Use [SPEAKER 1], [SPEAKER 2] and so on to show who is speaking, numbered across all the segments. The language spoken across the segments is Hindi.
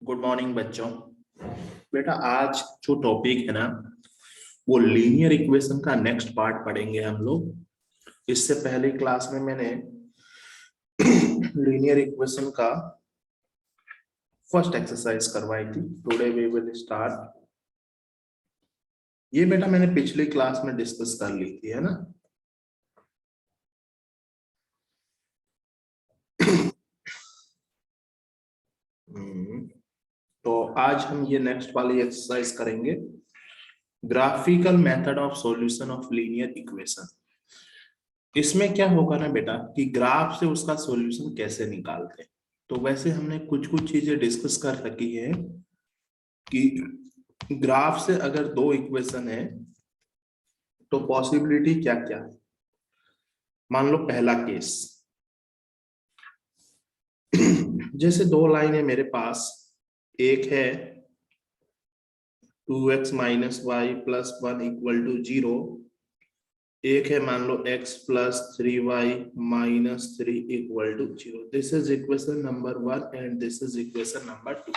[SPEAKER 1] गुड मॉर्निंग बच्चों। बेटा आज जो टॉपिक है ना वो लीनियर इक्वेशन का नेक्स्ट पार्ट पढ़ेंगे हम लोग। इससे पहले क्लास में मैंने लीनियर इक्वेशन का फर्स्ट एक्सरसाइज करवाई थी। Today we will start. ये बेटा मैंने पिछली क्लास में डिस्कस कर ली थी, है ना। तो आज हम ये नेक्स्ट वाली एक्सरसाइज करेंगे, graphical method of solution of linear equation. इसमें क्या होगा ना बेटा कि ग्राफ से उसका सॉल्यूशन कैसे निकालते हैं। तो वैसे हमने कुछ कुछ चीजें डिस्कस कर रखी है कि ग्राफ से अगर दो इक्वेशन है तो पॉसिबिलिटी क्या क्या है। मान लो पहला केस, जैसे दो लाइन है मेरे पास, एक है 2x minus y plus 1 equal to 0, एक है मान लो x plus 3y minus 3 equal to 0। This is equation number 1 and this is equation number 2।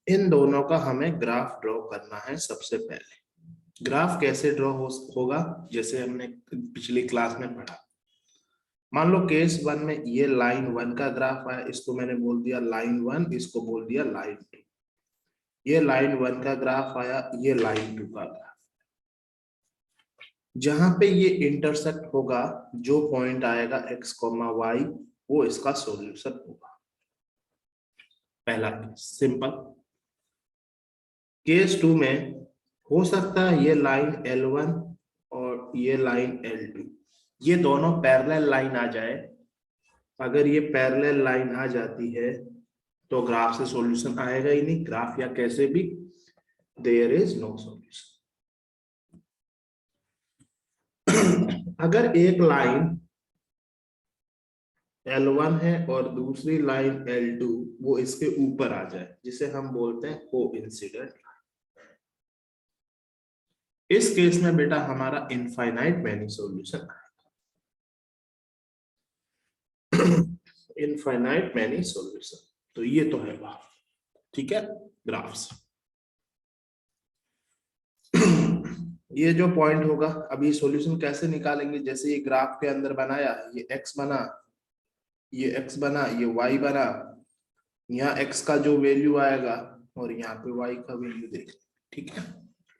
[SPEAKER 1] इन दोनों का हमें ग्राफ ड्रॉ करना है। सबसे पहले ग्राफ कैसे ड्रॉ होगा, जैसे हमने पिछली क्लास में पढ़ा। मान लो केस 1 में ये लाइन 1 का ग्राफ आया, इसको मैंने बोल दिया लाइन 1, इसको बोल दिया लाइन 2। ये लाइन 1 का ग्राफ आया, ये लाइन 2 का ग्राफ। जहां पे ये इंटरसेक्ट होगा, जो पॉइंट आएगा x, y, वो इसका सॉल्यूशन होगा। पहला केस सिंपल। केस 2 में हो सकता है ये लाइन L1 और ये लाइन L2, ये दोनों पैरेलल लाइन आ जाए। अगर ये पैरेलल लाइन आ जाती है तो ग्राफ से सॉल्यूशन आएगा ही नहीं। ग्राफ या कैसे भी, देयर इज नो सॉल्यूशन। अगर एक लाइन L1 है और दूसरी लाइन L2 वो इसके ऊपर आ जाए, जिसे हम बोलते हैं कोइंसिडेंट। इस केस में बेटा हमारा इनफाइनाइट मैनी सॉल्यूशन आएगा। इनफाइनाइट मैनी सॉल्यूशन, तो ये तो है बात, ठीक है। ग्राफ्स ये जो पॉइंट होगा, अभी सॉल्यूशन कैसे निकालेंगे। जैसे ये ग्राफ के अंदर बनाया, ये x बना, ये x बना, ये y बना। यहाँ x का जो वैल्यू आएगा और यहाँ पे y का वैल्यू देख, ठीक है।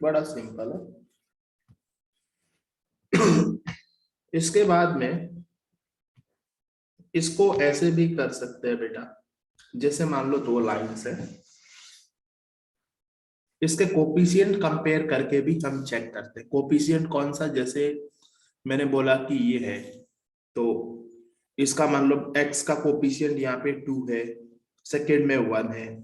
[SPEAKER 1] बड़ा सिंपल है। इसके बाद में इसको ऐसे भी कर सकते हैं बेटा, जैसे मान लो दो लाइंस है, इसके कोफिशिएंट कंपेयर करके भी हम चेक करते हैं। कोफिशिएंट कौन सा, जैसे मैंने बोला कि ये है, तो इसका मान लो x का कोफिशिएंट यहाँ पे 2 है, सेकेंड में 1 है।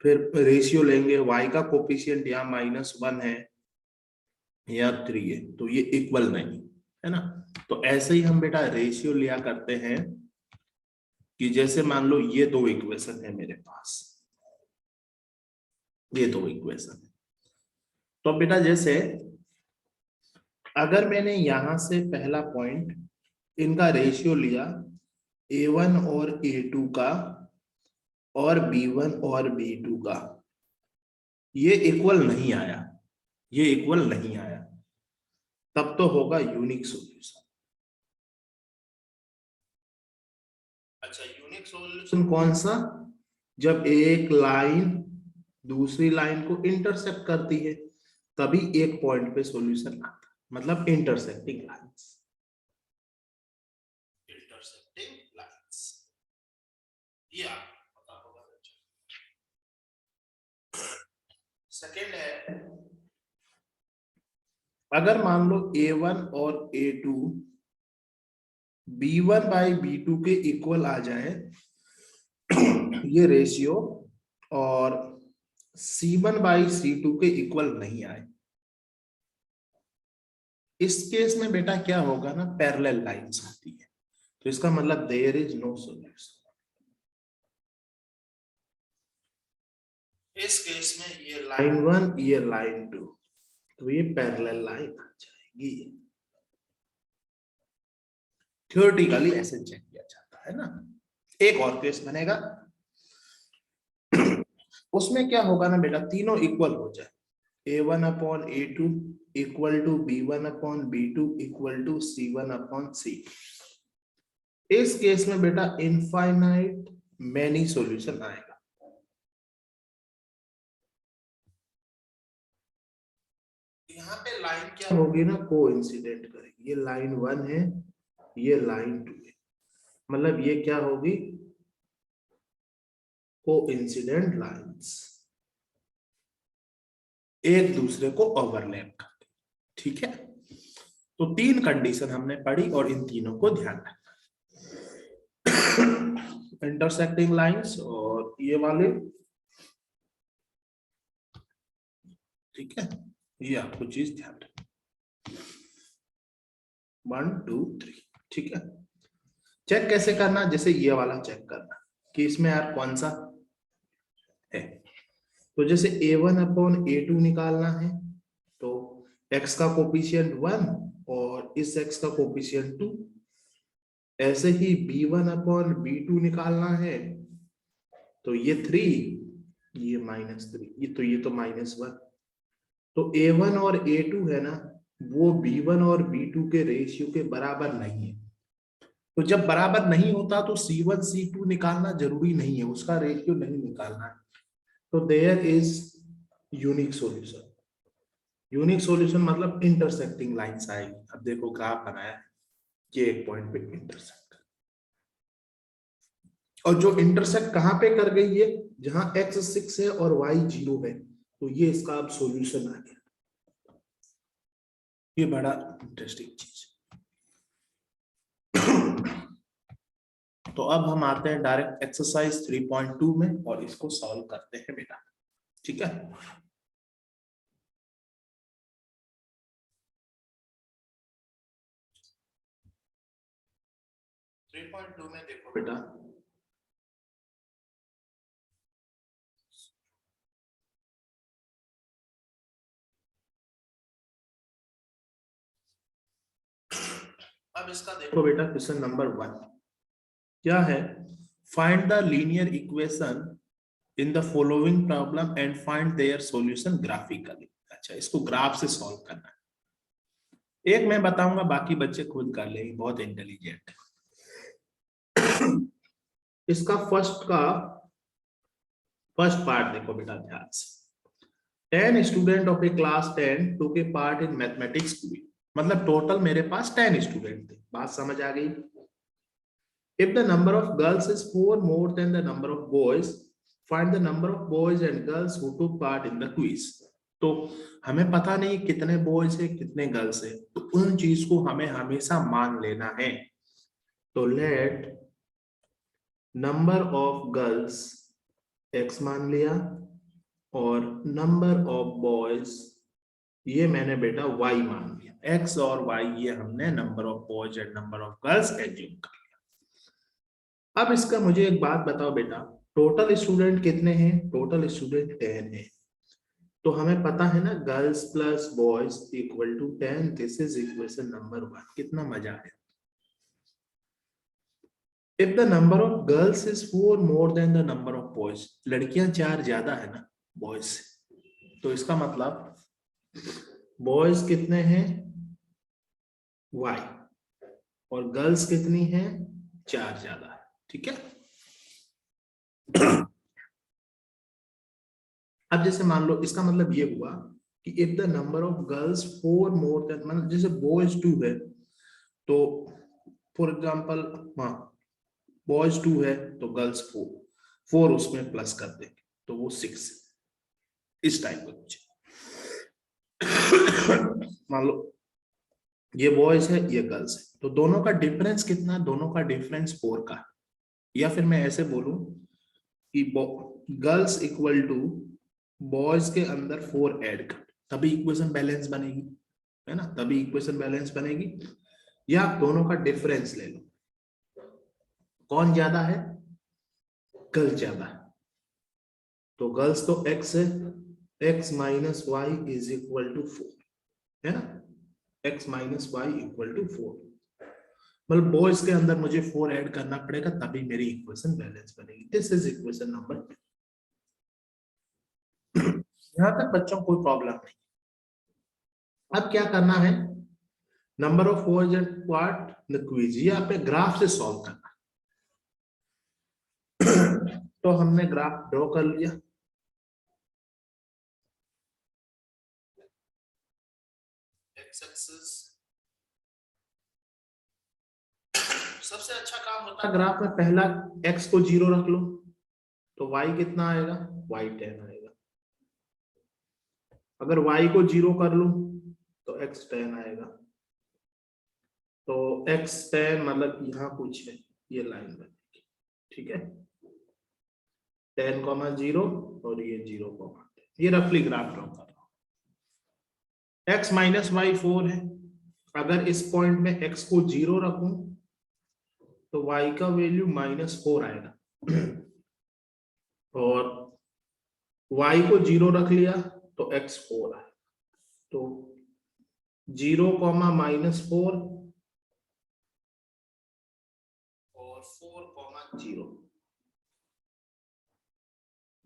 [SPEAKER 1] फिर रेशियो लेंगे, y का कोफिशिएंट यहाँ -1 है या 3 है, तो ये इक्वल नहीं है ना। तो ऐसे ही हम बेटा रेशियो लिया करते हैं कि जैसे मान लो ये दो इक्वेशन है मेरे पास, ये दो इक्वेशन है। तो बेटा जैसे अगर मैंने यहां से पहला पॉइंट इनका रेशियो लिया a1 और a2 का और b1 और b2 का, ये इक्वल नहीं आया, ये इक्वल नहीं आया, तब तो होगा यूनिक सॉल्यूशन। अच्छा, यूनिक सॉल्यूशन कौन सा, जब एक लाइन दूसरी लाइन को इंटरसेक्ट करती है तभी एक पॉइंट पे सॉल्यूशन आता है, मतलब इंटरसेक्टिंग लाइंस। इंटरसेक्टिंग लाइंस ये आपको पता होगा। सेकंड है, अगर मान लो a1 और a2 b1 बाई b2 के इक्वल आ जाए, ये रेशियो, और c1 बाई c2 के इक्वल नहीं आए, इस केस में बेटा क्या होगा ना, पैरेलल लाइंस आती है, तो इसका मतलब देयर इज नो सॉल्यूशन। इस केस में ये लाइन 1, ये लाइन 2, तो ये पैरेलल लाइन आ जाएगी। थ्योरेटिकली ऐसे चेक किया जाता है ना। एक और केस बनेगा, उसमें क्या होगा ना बेटा, तीनों इक्वल हो जाए, a1/a2 equal to b1/b2 equal to c1/c। इस केस में बेटा इनफाइनाइट मैनी सॉल्यूशन आएगा। यहाँ पे लाइन क्या होगी ना, कोइंसिडेंट करेगी। ये लाइन 1 है, ये लाइन 2 है, मतलब ये क्या होगी, कोइंसिडेंट लाइंस, एक दूसरे को ओवरलैप करते। ठीक है, तो 3 कंडीशन हमने पढ़ी और इन तीनों को ध्यान रखना। इंटरसेक्टिंग लाइंस और ये वाले, ठीक है, ये आपको चीज ध्यान रखना। 1 2 3, ठीक है। चेक कैसे करना, जैसे ये वाला चेक करना कि इसमें यार कौन सा है। तो जैसे a1/a2 निकालना है, तो x का कोफिशिएंट 1 और इस x का कोफिशिएंट 2। ऐसे ही b1/b2 निकालना है, तो ये 3, ये -3, ये तो -1। तो a1 और a2 है ना, वो b1 और b2 के रेशियो के बराबर नहीं है। तो जब बराबर नहीं होता तो c1 c2 निकालना जरूरी नहीं है, उसका रेशियो नहीं निकालना है। तो there is unique solution. Unique solution मतलब इंटरसेक्टिंग लाइंस आएगी। अब देखो ग्राफ बनाया है, ये एक पॉइंट पे इंटरसेक्ट, और जो इंटरसेक्ट कहां पे कर गई है, जहां x 6 है और y 0 है, तो ये इसका अब सॉल्यूशन आ गया। ये बड़ा इंटरेस्टिंग चीज। तो अब हम आते हैं डायरेक्ट एक्सरसाइज 3.2 में और इसको सॉल्व करते हैं बेटा, ठीक है। 3.2 में देखो बेटा, अब इसका देखो बेटा, क्वेश्चन नंबर 1 क्या है, find the linear equation in the following problem and find their solution graphically. अच्छा, इसको ग्राफ से सॉल्व करना है। एक मैं बताऊंगा, बाकी बच्चे खुद कर लेंगे, बहुत इंटेलिजेंट। इसका फर्स्ट पार्ट देखो बेटा ध्यान से। 10 student of A class 10 took A part in mathematics quiz. मतलब टोटल मेरे पास 10 स्टूडेंट थे। बात समझ आ गई। If the number of girls is 4 more than the number of boys, find the number of boys and girls who took part in the quiz. तो हमें पता नहीं कितने बॉयज है कितने गर्ल्स है, तो उन चीज को हमें हमेशा मान लेना है। तो let number of girls x मान लिया और नंबर ऑफ बॉयज ये मैंने बेटा y मान लिया। x और y ये हमने number of boys and number of girls assume कर लिया। अब इसका मुझे एक बात बताओ बेटा, टोटल स्टूडेंट कितने हैं? टोटल स्टूडेंट 10 है। तो हमें पता है ना, girls plus boys equal to 10। This is equation number 1। कितना मजा है। If the number of girls is 4 more than the number of boys, लड़कियां 4 ज्यादा है ना बॉयज से, तो इसका मतलब बॉयज कितने हैं y और गर्ल्स कितनी हैं 4 ज्यादा है। ठीक है। अब जैसे मान लो, इसका मतलब ये हुआ कि if the number of girls 4 more than, मतलब जैसे बॉयज 2 है, तो फॉर एग्जांपल हाँ बॉयज 2 है तो गर्ल्स 4 उसमें प्लस कर देंगे तो वो 6। इस टाइप का कुछ मान लो ये बॉयज है ये गर्ल्स है, तो दोनों का डिफरेंस कितना? दोनों का डिफरेंस 4 का। या फिर मैं ऐसे बोलूं कि गर्ल्स इक्वल टू बॉयज के अंदर 4 ऐड कर, तभी इक्वेशन बैलेंस बनेगी, है ना, तभी इक्वेशन बैलेंस बनेगी। या दोनों का डिफरेंस ले लो, कौन ज्यादा है? गर्ल्स ज्यादा है, तो गर्ल्स तो x है, x minus y is equal to 4, है ना, x minus y equal to 4। मतलब बॉयज के अंदर मुझे 4 ऐड करना पड़ेगा तभी मेरी इक्वेशन बैलेंस बनेगी। This is equation number 2। यहां तक बच्चों कोई प्रॉब्लम नहीं। अब क्या करना है, number of force and part the quiz, ये आपने ग्राफ से सॉल्व करना। तो हमने ग्राफ ड्रॉ कर लिया। एक्स एक्सिस, सबसे अच्छा काम होता है ग्राफ में पहला x को 0 रख लो तो y कितना आएगा, y 10 आएगा। अगर y को 0 कर लो तो x 10 आएगा। तो x 10 मतलब यहाँ कुछ है, ये लाइन बनेगी, ठीक है। 10,0 और ये 0, ये रफली ग्राफ ड्रॉ कर रहा हूं। x माइनस वाई 4 है। अगर इस पॉइंट में x को 0 रखूं तो y का वैल्यू -4 आएगा। और y को 0 रख लिया तो x 4 है। तो 0, -4 और 4, 0,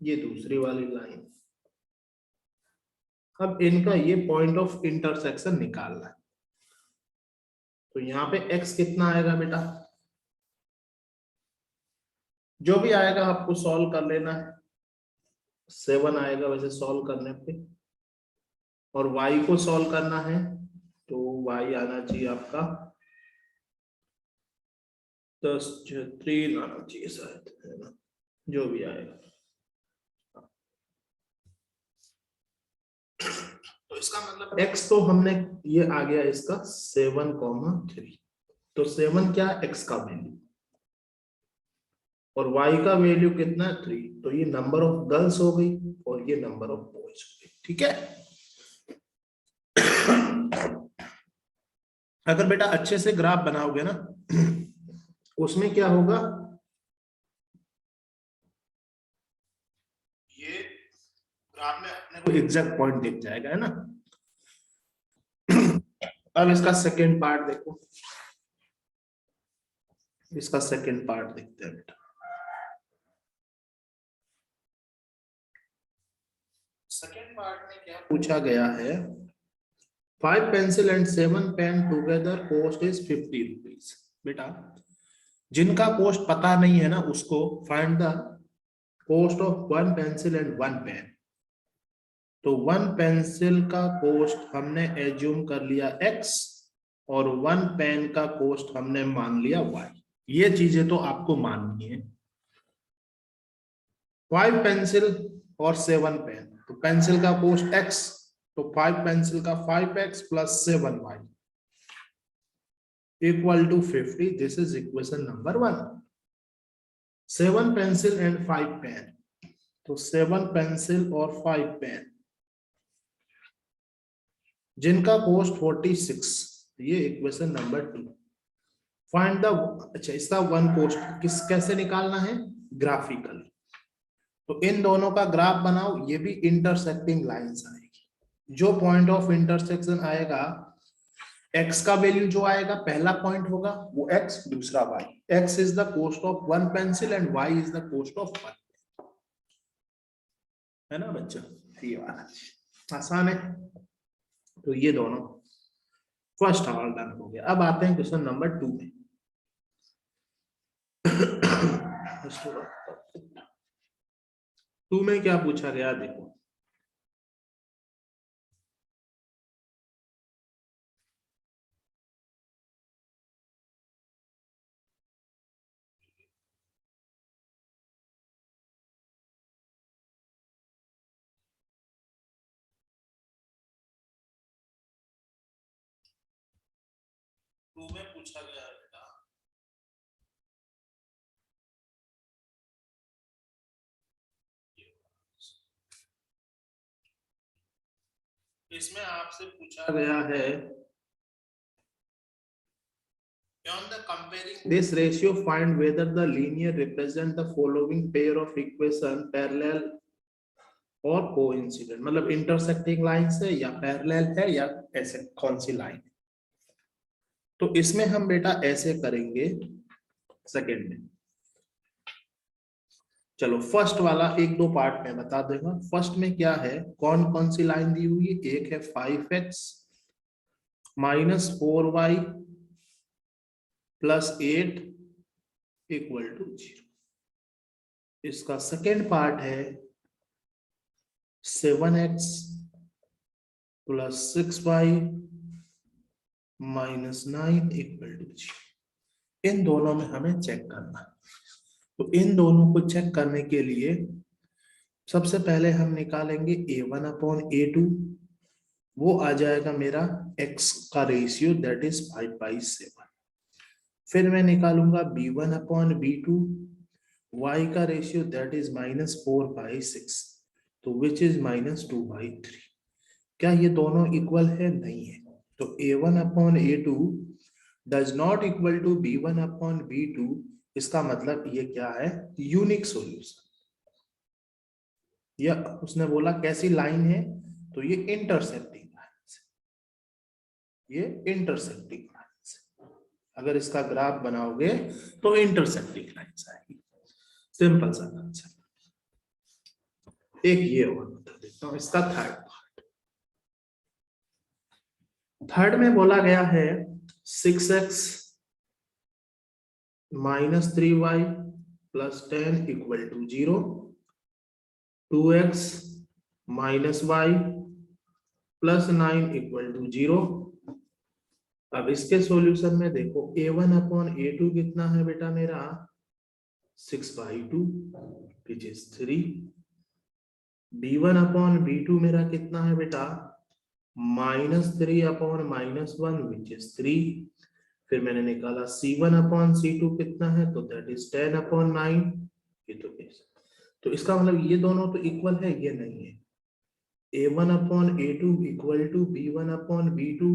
[SPEAKER 1] ये दूसरी वाली लाइन। अब इनका ये पॉइंट ऑफ इंटरसेक्शन निकालना है। तो यहाँ पे x कितना आएगा बेटा, जो भी आएगा आपको सॉल्व कर लेना है। 7 आएगा वैसे सॉल्व करने पे। और y को सॉल्व करना है तो y आना चाहिए आपका 10 आना चाहिए शायद, है ना, जो भी आएगा। तो इसका मतलब x तो हमने, ये आ गया इसका 7,3। तो 7 क्या, x का वैल्यू, और y का वैल्यू कितना है 3। तो ये नंबर ऑफ गर्ल्स हो गई और ये नंबर ऑफ बॉयज हो गई, ठीक है। अगर बेटा अच्छे से ग्राफ बनाओगे ना उसमें क्या होगा, ये ग्राफ में अपने को एग्जैक्ट पॉइंट दिख जाएगा, है ना। अब इसका सेकेंड पार्ट देखो, इसका सेकेंड पार्ट देखते हैं बेटा। सेकेंड पार्ट में क्या पूछा गया है, 5 pencil and 7 pen together cost is 50 rupees। बेटा जिनका कॉस्ट पता नहीं है ना उसको find the cost of 1 pencil and 1 pen। तो 1 पेंसिल का कॉस्ट हमने एज्यूम कर लिया x और 1 पेन का कॉस्ट हमने मान लिया y। ये चीजें तो आपको माननी है। 5 पेंसिल और 7 पेन, तो पेंसिल का कॉस्ट x, तो 5 पेंसिल का 5x plus 7y equal to 50। This is equation number 1। 7 pencil and 5 pen, तो 7 पेंसिल और 5 पेन जिनका कॉस्ट 46, ये इक्वेशन नंबर 2। फाइंड द, अच्छा इसका 1 कॉस्ट किस कैसे निकालना है, ग्राफिकल। तो इन दोनों का ग्राफ बनाओ, ये भी इंटरसेक्टिंग लाइंस आएगी। जो पॉइंट ऑफ इंटरसेक्शन आएगा, x का वैल्यू जो आएगा पहला पॉइंट होगा वो x, दूसरा y। x is the cost of 1 pencil and y is the cost of 1, है ना बच्चा। ये वाला आसान है। तो ये दोनों फर्स्ट ऑल डन हो गया। अब आते हैं क्वेश्चन नंबर 2 में। 2 में क्या पूछा गया देखो, में पूछा गया है बेटा, इसमें आपसे पूछा गया है, on the comparing this ratio find whether the linear represent the following pair of equation parallel और कोइंसिडेंट, मतलब इंटरसेक्टिंग लाइन है या पैरेलल है या ऐसे कौन सी लाइन। तो इसमें हम बेटा ऐसे करेंगे सेकेंड में। चलो फर्स्ट वाला एक दो पार्ट में बता देगा। फर्स्ट में क्या है, कौन कौन सी लाइन दी हुई है, एक है 5x minus 4y plus 8 equal to 0। इसका सेकेंड पार्ट है 7x plus 6y minus 9 equal to 0। इन दोनों में हमें चेक करना है। तो इन दोनों को चेक करने के लिए सबसे पहले हम निकालेंगे a1 अपॉन a2, वो आ जाएगा मेरा x का रेशियो दैट इज 5/7। फिर मैं निकालूंगा b1 अपॉन b2, y का रेशियो दैट इज -4/6, तो विच इज -2/3। क्या ये दोनों इक्वल है? नहीं है। तो a1 upon a2 does not equal to b1 upon b2। इसका मतलब ये क्या है, यूनिक सॉल्यूशन। या उसने बोला कैसी लाइन है, तो ये इंटरसेक्टिंग लाइन है, ये इंटरसेक्टिंग लाइन है। अगर इसका ग्राफ बनाओगे तो इंटरसेक्टिंग लाइन आएगी। सिंपल सा कंसेप्ट। एक ये और बता देता हूं इसका थर्ड में बोला गया है 6x minus 3y plus 10 equal to 0, 2x minus y plus 9 equal to 0। अब इसके सॉल्यूशन में देखो a1 अपॉन a2 कितना है बेटा मेरा 6/2 which is 3। b1 upon b2 मेरा कितना है बेटा -3 अपॉन -1 विच इज 3। फिर मैंने निकाला c1 अपॉन c2 कितना है, तो दैट इज 10 अपॉन 9। ये तो इसका मतलब ये दोनों तो इक्वल है, ये नहीं है। a1 upon a2 equal to b1 upon b2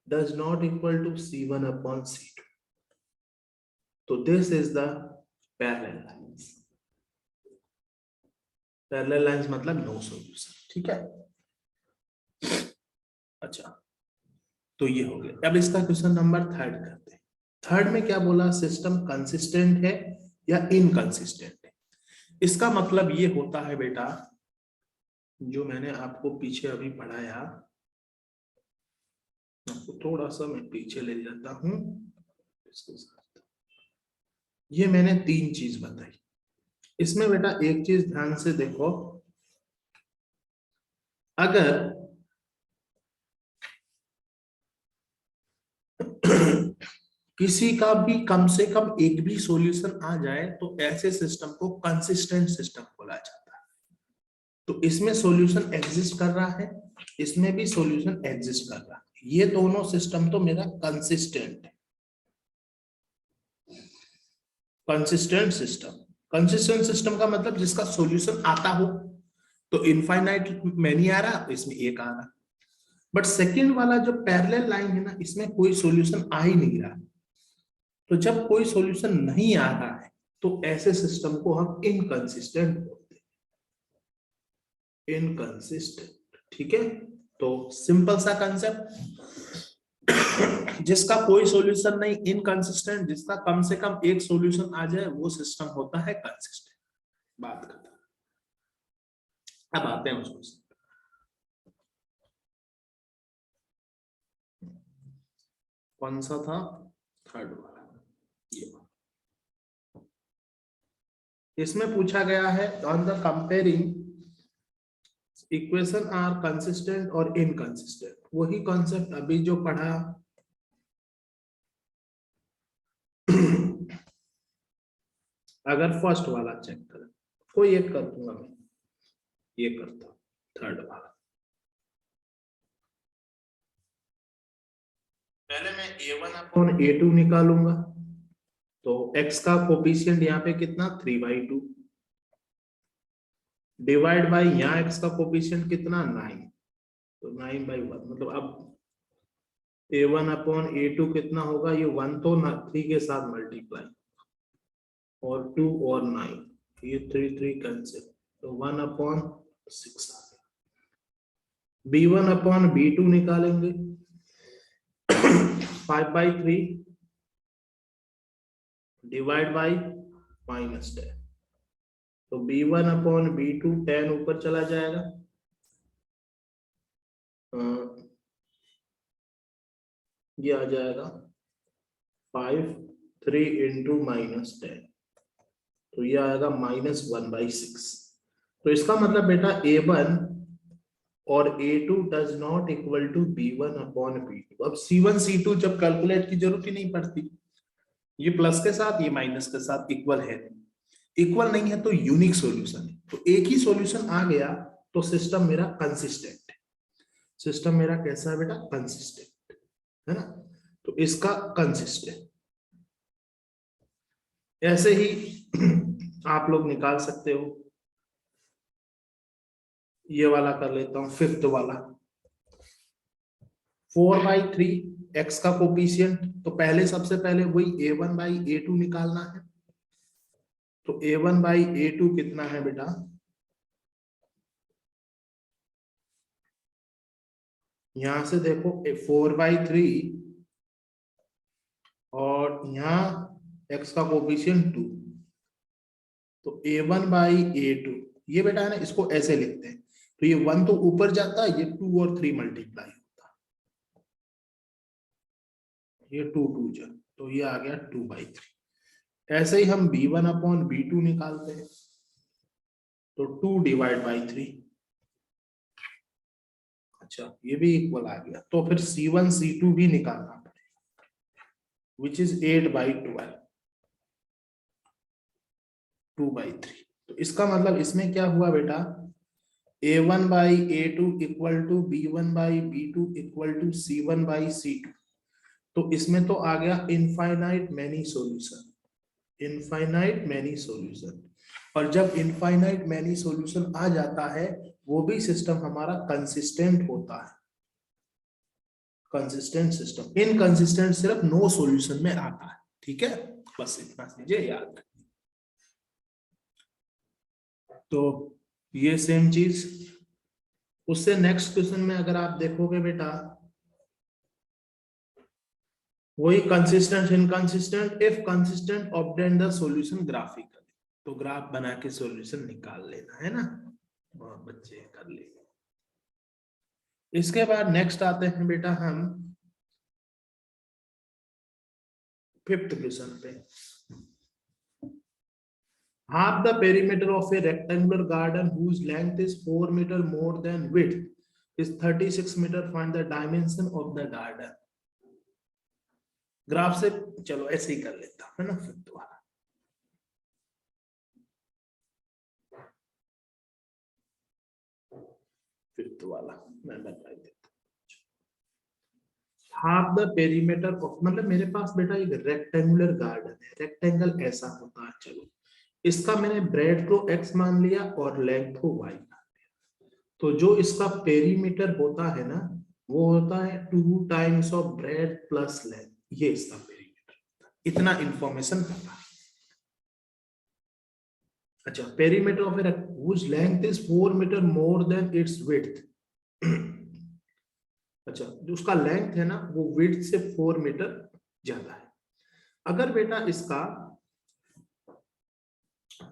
[SPEAKER 1] does not equal to c1 upon c2। तो this is the parallel lines. Parallel lines मतलब नो सॉल्यूशन, ठीक है। अच्छा, तो ये हो गया। अब इसका क्वेश्चन नंबर थर्ड करते हैं। थर्ड में क्या बोला, सिस्टम कंसिस्टेंट है या इनकंसिस्टेंट है। इसका मतलब ये होता है बेटा, जो मैंने आपको पीछे अभी पढ़ाया, आपको थोड़ा सा मैं पीछे ले जाता हूं इसके साथ। ये मैंने 3 चीज बताई। इसमें बेटा एक चीज ध्यान से देखो, अगर किसी का भी कम से कम एक भी सॉल्यूशन आ जाए तो ऐसे सिस्टम को कंसिस्टेंट सिस्टम बोला जाता है। तो इसमें सॉल्यूशन एग्जिस्ट कर रहा है, इसमें भी सॉल्यूशन एग्जिस्ट कर रहा है, ये दोनों सिस्टम तो मेरा कंसिस्टेंट है। कंसिस्टेंट सिस्टम का मतलब जिसका सॉल्यूशन आता हो, तो इनफाइनाइट में नहीं आ रहा, तो इसमें एक आ रहा। बट सेकंड वाला जो पैरेलल लाइन है ना, इसमें कोई सॉल्यूशन आ ही नहीं रहा। तो जब कोई सॉल्यूशन नहीं आ रहा है तो ऐसे सिस्टम को हम इनकंसिस्टेंट बोलते हैं, इनकंसिस्टेंट, ठीक है। तो सिंपल सा कंसेप्ट, जिसका कोई सॉल्यूशन नहीं, इनकंसिस्टेंट। जिसका कम से कम एक सॉल्यूशन आ जाए वो सिस्टम होता है कंसिस्टेंट। बात खत्म। अब आते हैं उसको, कौन सा था, थर्ड वाला, ये। इसमें पूछा गया है on the comparing equation are consistent और इनकंसिस्टेंट। वही कॉन्सेप्ट अभी जो पढ़ा। अगर फर्स्ट वाला चेक करें, कोई एक कर दूंगा मैं, ये करता थर्ड वाला। पहले मैं a1 अपॉन a2 निकालूंगा। तो x का कोफिशिएंट यहाँ पे कितना 3/2 डिवाइड बाई यहाँ x का कोफिशिएंट कितना 9, तो 9/1। मतलब अब a1 अपॉन a2 कितना होगा, ये 1 तो 3 के साथ मल्टीप्लाई और 2 और 9, ये 3 कैंसिल, तो 1/6 आ गया। b1 अपॉन b2 निकालेंगे। 5/3 डिवाइड बाई -10, तो b1/b2 10 ऊपर चला जाएगा, ये आ जाएगा 5 3 इंटू -10, तो ये आएगा -1/6। तो इसका मतलब बेटा a1 और a2 does not equal to b1/b2। अब c1 c2 जब कैलकुलेट की जरूरत ही नहीं पड़ती, ये प्लस के साथ ये माइनस के साथ इक्वल है, इक्वल नहीं है तो यूनिक सॉल्यूशन है। तो एक ही सॉल्यूशन आ गया तो सिस्टम मेरा कंसिस्टेंट है। सिस्टम मेरा कैसा है बेटा? कंसिस्टेंट है ना। तो इसका कंसिस्टेंट ऐसे ही आप लोग निकाल सकते हो। ये वाला कर लेता हूं, फिफ्थ वाला 4/3 x का कोफिशिएंट। तो पहले सबसे पहले वही a1/a2 निकालना है। तो a1/a2 कितना है बेटा? यहां से देखो 4/3 और यहाँ x का कोफिशिएंट 2, तो a1/a2 ये बेटा है ना, इसको ऐसे लिखते हैं। तो ये 1 तो ऊपर जाता है, ये 2 और 3 मल्टीप्लाई होता है, ये 2 2 जा, तो ये आ गया 2/3। ऐसे ही हम b1/b2 निकालते हैं, तो 2 डिवाइड बाई 3। अच्छा, ये भी इक्वल आ गया। तो फिर c1 c2 भी निकालना पड़ेगा, विच इज 8/12, 2/3। तो इसका मतलब इसमें क्या हुआ बेटा? a1/a2 equal to b1/b2 equal to c1/c2। तो इसमें तो आ गया infinite many solution, infinite many solution. और जब इनफाइनाइट मैनी सॉल्यूशन आ जाता है, वो भी सिस्टम हमारा कंसिस्टेंट होता है, कंसिस्टेंट सिस्टम। इनकंसिस्टेंट सिर्फ नो सॉल्यूशन में आता है। ठीक है, बस इतना चीजें याद रखिए। तो ये सेम चीज उससे नेक्स्ट क्वेश्चन में अगर आप देखोगे बेटा, वही consistent inconsistent, if consistent obtain the solution graphically. तो ग्राफ बना के सॉल्यूशन निकाल लेना है ना, और बच्चे कर लेंगे। इसके बाद नेक्स्ट आते हैं बेटा हम फिफ्थ क्वेश्चन पे। half the perimeter of a rectangular garden whose length is 4 meter more than width is 36 meter. Find the dimension of the garden। Graph से चलो ऐसे ही कर लेता हूं, है ना। फिफ्थ वाला मैं बता देता हूं। हाफ द पेरीमीटर ऑफ, मतलब मेरे पास बेटा एक रेक्टेंगुलर गार्डन है। रेक्टेंगल ऐसा होता है, चलो इसका मैंने ब्रेड को x मान लिया और लेंथ को y मान लिया। तो जो इसका पेरीमीटर होता है ना, वो होता है 2 times of breadth plus length, ये इसका पेरीमीटर। इतना इंफॉर्मेशन पता है। अच्छा, perimeter of a whose length is 4 metre more than its width. अच्छा, जो उसका लेंथ है ना, वो विड्थ से 4 मीटर ज्यादा है। अगर बेटा इसका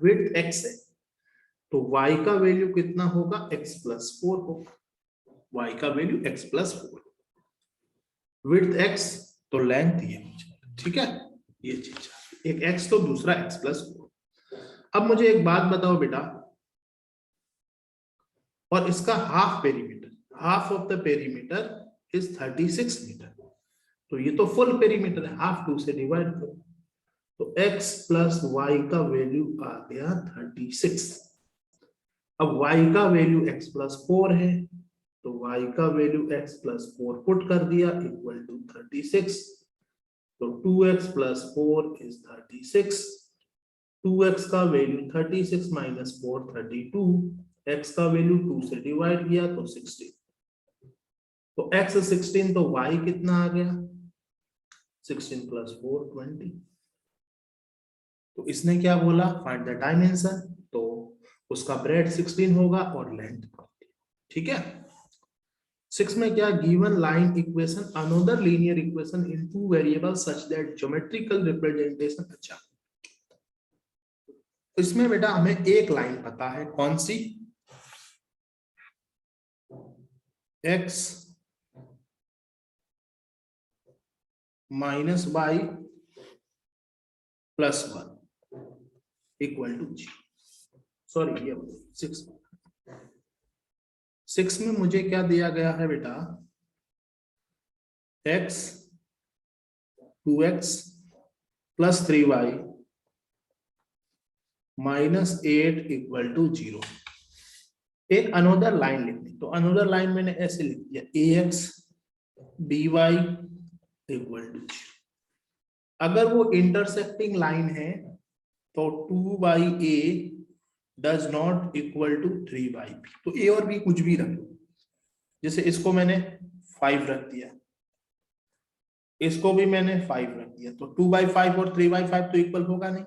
[SPEAKER 1] विड्थ x है, तो y का वैल्यू कितना होगा? x+4 होगा। y का वैल्यू x+4, विड्थ x तो लेंथ ये। ठीक है, ये चीज एक x तो दूसरा x+4। अब मुझे एक बात बताओ बेटा, और इसका half perimeter, half of the perimeter is 36 metre. तो ये तो फुल पेरीमीटर है, हाफ 2 से डिवाइड करो, तो x प्लस y का वैल्यू आ गया 36। अब y का वैल्यू x+4 है, तो y का वैल्यू x+4 पुट कर दिया इक्वल टू 36। तो 2x + 4 इज 36। 2x का वैल्यू 36 - 4 32, x का वैल्यू 2 से डिवाइड किया तो 16। तो x 16, तो y कितना आ गया? 16 + 4 20। तो इसने क्या बोला? Find the dimension. तो उसका ब्रेड 16 होगा और लेंथ 20। ठीक है, 6 में क्या, given line equation another linear equation in two variable such that geometrical representation. अच्छा, इसमें बेटा हमें एक लाइन पता है, कौन सी, x minus y plus 1 equal to g. Sorry, ये 6 में मुझे क्या दिया गया है बेटा, x 2x plus 3y minus 8 equal to 0। एक अनोदर लाइन लिखनी, तो अनोदर लाइन मैंने ऐसे लिख दिया, ax by इक्वल टू 0। अगर वो इंटरसेक्टिंग लाइन है तो 2/a does not equal to 3/b। तो a और b कुछ भी रख लो, जैसे इसको मैंने 5 रख दिया, इसको भी मैंने 5 रख दिया, तो 2/5 और 3/5 तो इक्वल होगा नहीं,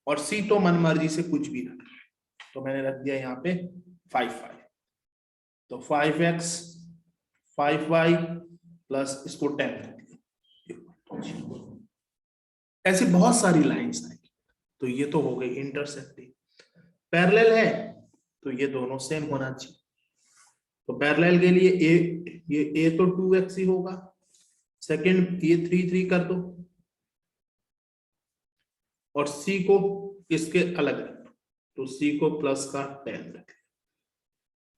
[SPEAKER 1] और c तो मनमर्जी से कुछ भी रख, तो मैंने रख दिया यहाँ पे 5/5। तो 5x 5y प्लस इसको 10 रख दिया। ऐसी बहुत सारी लाइंस आएगी, तो ये तो हो गई इंटरसेक्टिंग। पैरेलल है तो ये दोनों सेम होना चाहिए, तो पैरेलल के लिए ये तो 2x ही होगा, सेकंड ये 3 कर दो, और c को इसके अलग रख दो, तो c को प्लस का 10 रख,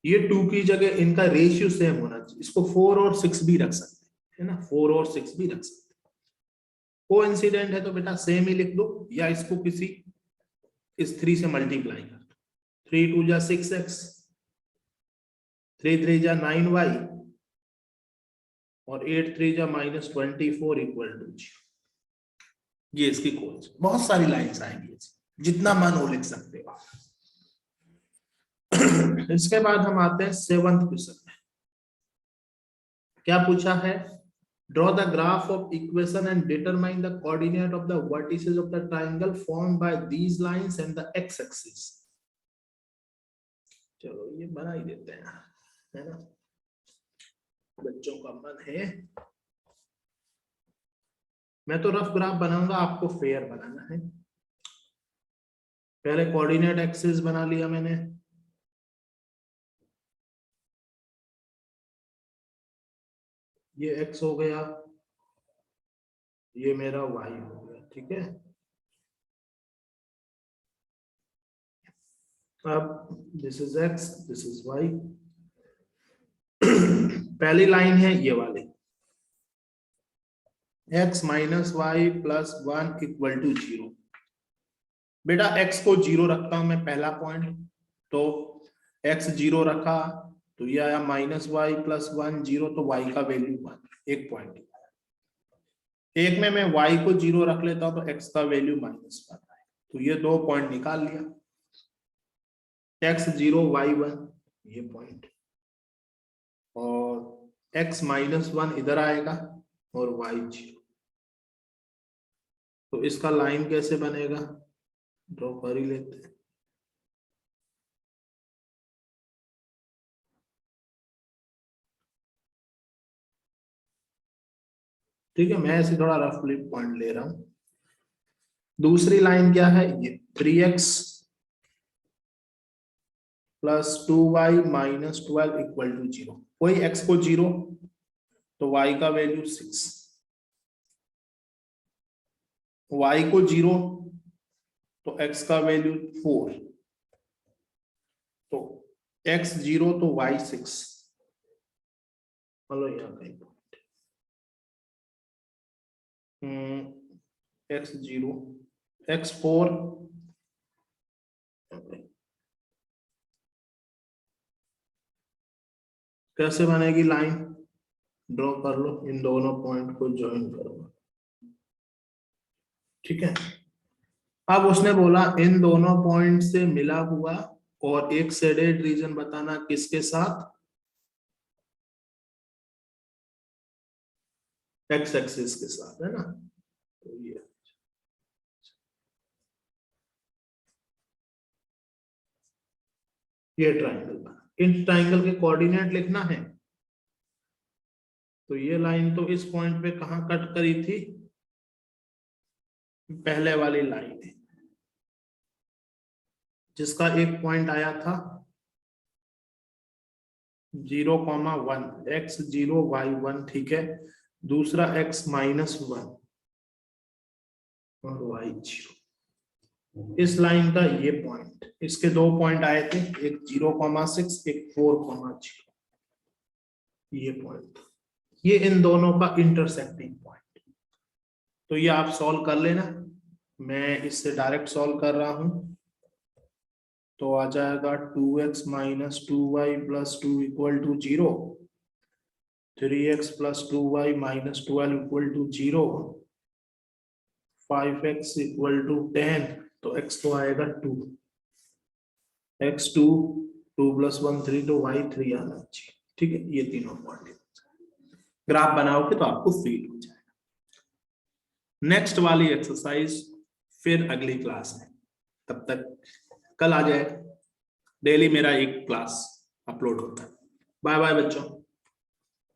[SPEAKER 1] ये 2 की जगह इनका रेशियो सेम होना चाहिए। इसको 4 और 6 भी रख सकते हैं ना, 4 और 6 भी रख सकते हैं। कोइंसिडेंट है तो बेटा सेम ही लिख दो, या इसको किसी इस 3 से मल्टीप्लाई कर दो, 3 2 जा 6x, 3 3 जा 9y, और 8 3 जा -24 इक्वल टू 0। ये इसकी कोई बहुत सारी लाइंस आएंगी, जितना मन हो लिख सकते हो। इसके बाद हम आते हैं 7th क्वेश्चन में। क्या पूछा है, draw the graph of equation and determine the coordinate of the vertices of the triangle formed by these lines and the x axis. चलो ये बना ही देते हैं, है ना, बच्चों का मन है। मैं तो रफ ग्राफ बनाऊंगा, आपको फेयर बनाना है। पहले कोऑर्डिनेट एक्सिस बना लिया मैंने, ये x हो गया, ये मेरा y हो गया, ठीक है। अब this is x, this is y। पहली लाइन है ये वाली, x minus y plus 1 equal to 0। बेटा x को 0 रखता हूं मैं, पहला पॉइंट, तो x 0 रखा तो ये आया -y प्लस 1 0, तो y का वैल्यू 1, एक पॉइंट। एक में मैं y को 0 रख लेता हूं तो x का वैल्यू -1 है, तो ये 2 पॉइंट निकाल लिया, x 0 y 1, ये पॉइंट, और x -1 इधर आएगा और y 0। तो इसका लाइन कैसे बनेगा, ड्रॉ कर ही लेते हैं। ठीक है, मैं ऐसे थोड़ा रफली पॉइंट ले रहा हूं। दूसरी लाइन क्या है, ये 3x plus 2y minus 12 equal to 0। कोई x को 0 तो y का वैल्यू 6, y को 0 तो x का वैल्यू 4, तो x 0 तो y 6। चलो यहाँ कहीं x 0 x 4, कैसे बनेगी लाइन, ड्रॉ कर लो, इन दोनों पॉइंट को ज्वाइन करो, ठीक है। अब उसने बोला इन दोनों पॉइंट से मिला हुआ और एक शेडेड रीजन बताना, किसके साथ, एक्स एक्सिस के साथ, है ना। तो ये ट्राइंगल बना, इन ट्राइंगल के कोऑर्डिनेट लिखना है, तो ये लाइन तो इस पॉइंट पे कहाँ कट करी थी, पहले वाली लाइन है, जिसका एक पॉइंट आया था 0,1, x0 y1, ठीक है, दूसरा x-1 और y0। इस लाइन का ये पॉइंट, इसके दो पॉइंट आए थे, एक 0,6, एक 4,0, ये पॉइंट, ये इन दोनों का इंटरसेक्टिंग पॉइंट। तो ये आप सॉल्व कर लेना, मैं इससे डायरेक्ट सॉल्व कर रहा हूं। तो आ जाएगा 2x - 2y + 2 = 0, 3x + 2y - 12 = 0, 5x = 10, तो x तो आएगा 2, x 2, 2 + 1 3, तो y 3 आना चाहिए, ठीक है। ये तीनों पॉइंट ग्राफ बनाओगे तो आपको फील हो जाएगा। नेक्स्ट वाली एक्सरसाइज फिर अगली क्लास में, तब तक कल आ जाए। डेली मेरा एक क्लास अपलोड होता है। बाय बाय बच्चों।